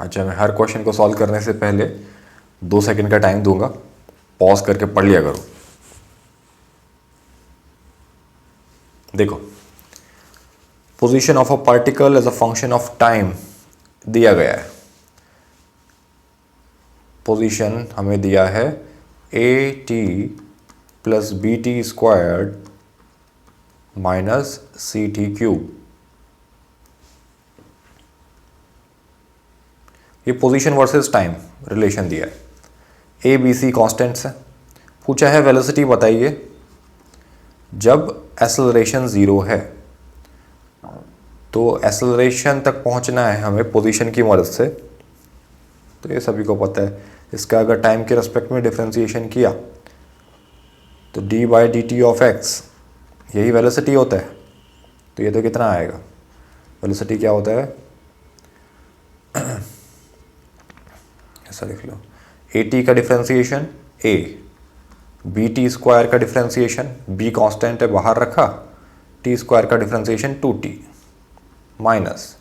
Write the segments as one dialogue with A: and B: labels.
A: अच्छा, मैं हर क्वेश्चन को सॉल्व करने से पहले 2 सेकंड का टाइम दूंगा, पॉज करके पढ़ लिया करो। देखो, position of a particle as a function of time दिया गया है। पोजीशन हमें दिया है A T plus B T squared minus C T cube. ये पोजीशन वर्सेस टाइम रिलेशन दिया है। ए बी सी कॉन्स्टेंट्स है। पूछा है वेलोसिटी बताइए जब एक्सेलरेशन ज़ीरो है। तो एक्सेलरेशन तक पहुंचना है हमें पोजीशन की मदद से, तो ये सभी को पता है। इसका अगर टाइम के रेस्पेक्ट में डिफ्रेंसिएशन किया तो D by D T of x यही वेलोसिटी होता है। तो ये तो कितना आएगा, वेलोसिटी क्या होता है, ऐसा लिख लो, ए टी का डिफ्रेंसिएशन ए, बी टी स्क्वायर का डिफ्रेंसिएशन, बी कांस्टेंट है बाहर रखा, टी स्क्वायर का डिफ्रेंसिएशन 2t माइनस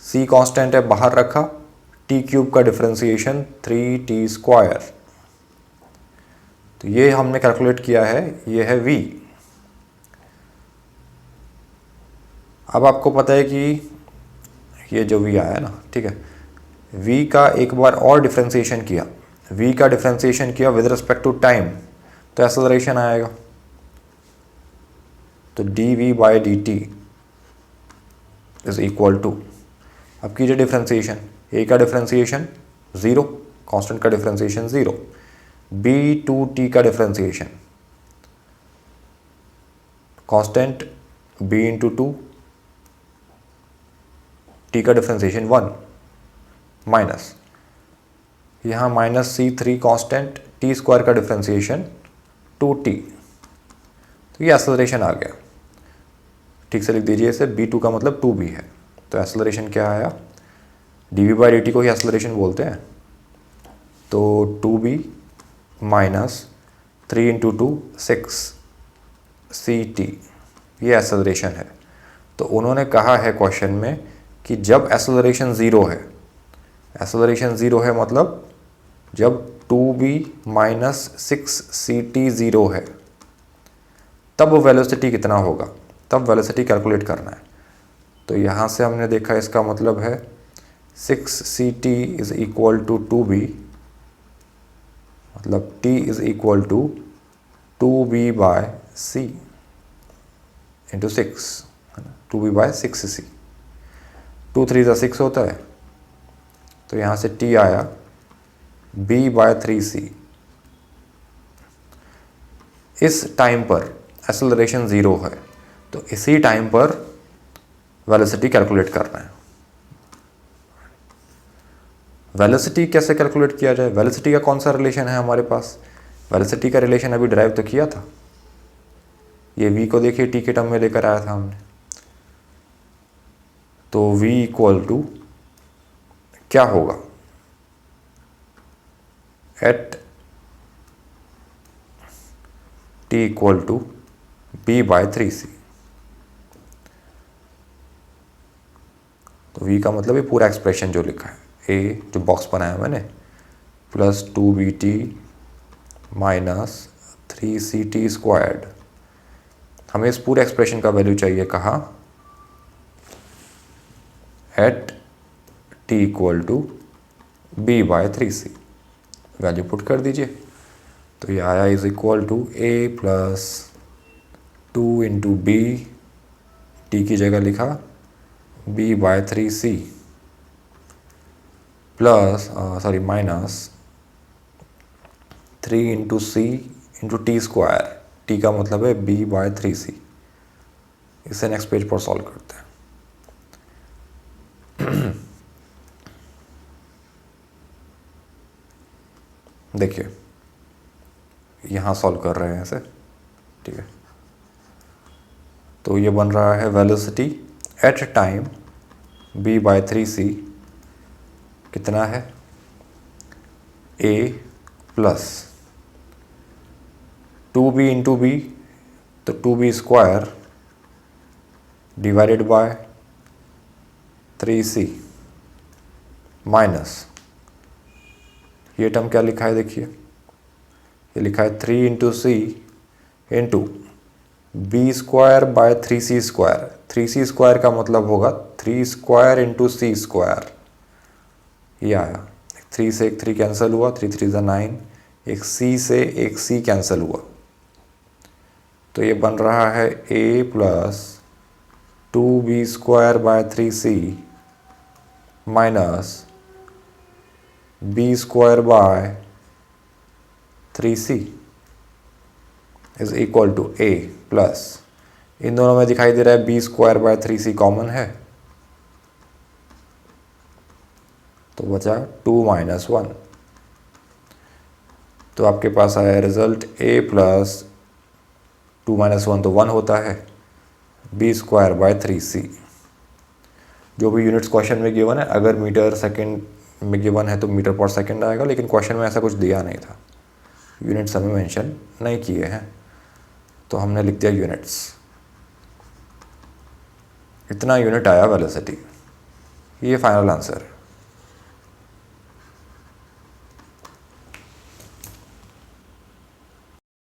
A: सी कांस्टेंट है बाहर रखा, टी क्यूब का डिफ्रेंसिएशन 3t स्क्वायर। तो ये हमने कैलकुलेट किया है, ये है v। अब आपको पता है कि ये जो v आया ना, ठीक है, v का एक बार और डिफ्रेंसिएशन किया, v का डिफ्रेंसिएशन किया विद रिस्पेक्ट टू टाइम, तो एक्सेलरेशन आएगा। तो D V by D T is equal to, अब कीजिए डिफ्रेंसिएशन, ए का डिफ्रेंसिएशन 0, कांस्टेंट का डिफ्रेंसिएशन 0, बी टू टी का differentiation constant B into 2, T का डिफ्रेंसिएशन 1 माइनस यहाँ minus C3 constant T square का डिफ्रेंसिएशन 2t। तो ये एक्सेलरेशन आ गया। ठीक से लिख दीजिए इसे, b2 का मतलब 2b है। तो एक्सेलरेशन क्या आया, dv बाई डी टी को ही एक्सेलरेशन बोलते हैं। तो 2b माइनस 3 इंटू 2 6 ct, ये एक्सेलरेशन है। तो उन्होंने कहा है क्वेश्चन में कि जब एक्सेलरेशन ज़ीरो है, एक्सेलरेशन ज़ीरो है मतलब जब 2b माइनस 6ct ज़ीरो है, तब वेलोसिटी कितना होगा, तब वेलोसिटी कैलकुलेट करना है। तो यहाँ से हमने देखा इसका मतलब है 6ct is equal to 2b, मतलब t is equal to 2b by c into 6, 2b by 6c, 2 3 ज़ा 6 होता है। तो यहाँ से t आया b बाय 3c। इस टाइम पर एक्सेलरेशन ज़ीरो है, तो इसी टाइम पर वेलोसिटी कैलकुलेट करना है। वेलोसिटी कैसे कैलकुलेट किया जाए, वेलोसिटी का कौन सा रिलेशन है हमारे पास, वेलोसिटी का रिलेशन अभी ड्राइव तो किया था। ये v को देखिए t के टर्म में लेकर आया था हमने। तो v इक्वल टू क्या होगा, at t equal to b bye 3c। तो v का मतलब ये पूरा एक्सप्रेशन जो लिखा है, a जो बॉक्स बनाया मैंने, plus 2bt minus 3ct squared. हमें इस पूरे एक्सप्रेशन का वैल्यू चाहिए कहाँ, at t equal to b bye 3c। Value put कर दीजिए, तो ये आया is equal to a plus 2 into B, T की जगह लिखा b bye 3c plus minus 3 into C into T square, T का मतलब है b बाय 3c। इसे नेक्स्ट पेज पर सॉल्व करते हैं। देखिए यहाँ सॉल्व कर रहे हैं इसे, ठीक है। तो ये बन रहा है velocity at time b bye 3c कितना है, a plus 2b into B, तो 2b square divided by 3c minus ये टर्म क्या लिखा है देखिए, ये लिखा है 3 into C into B square by 3c square. 3c square का मतलब होगा 3 स्क्वायर इंटू सी स्क्वायर। ये आया, 3 से एक 3 कैंसिल हुआ, 3 3 ज़ा 9, एक c से एक c कैंसिल हुआ, तो ये बन रहा है a plus 2b square by 3c minus b square by 3c is equal to a plus, इन दोनों में दिखाई दे रहा है b square by 3c common है, तो बचा 2 माइनस 1। तो आपके पास आया रिजल्ट a प्लस 2 माइनस 1 तो 1 होता है, b स्क्वायर बाय 3c। जो भी यूनिट्स क्वेश्चन में गिवन है, अगर मीटर सेकंड में गिवन है तो मीटर पर सेकंड आएगा, लेकिन क्वेश्चन में ऐसा कुछ दिया नहीं था, यूनिट्स हमें मेंशन नहीं किए हैं, तो हमने लिख दिया यूनिट्स। इतना यूनिट आया वेलोसिटी, ये फाइनल आंसर है।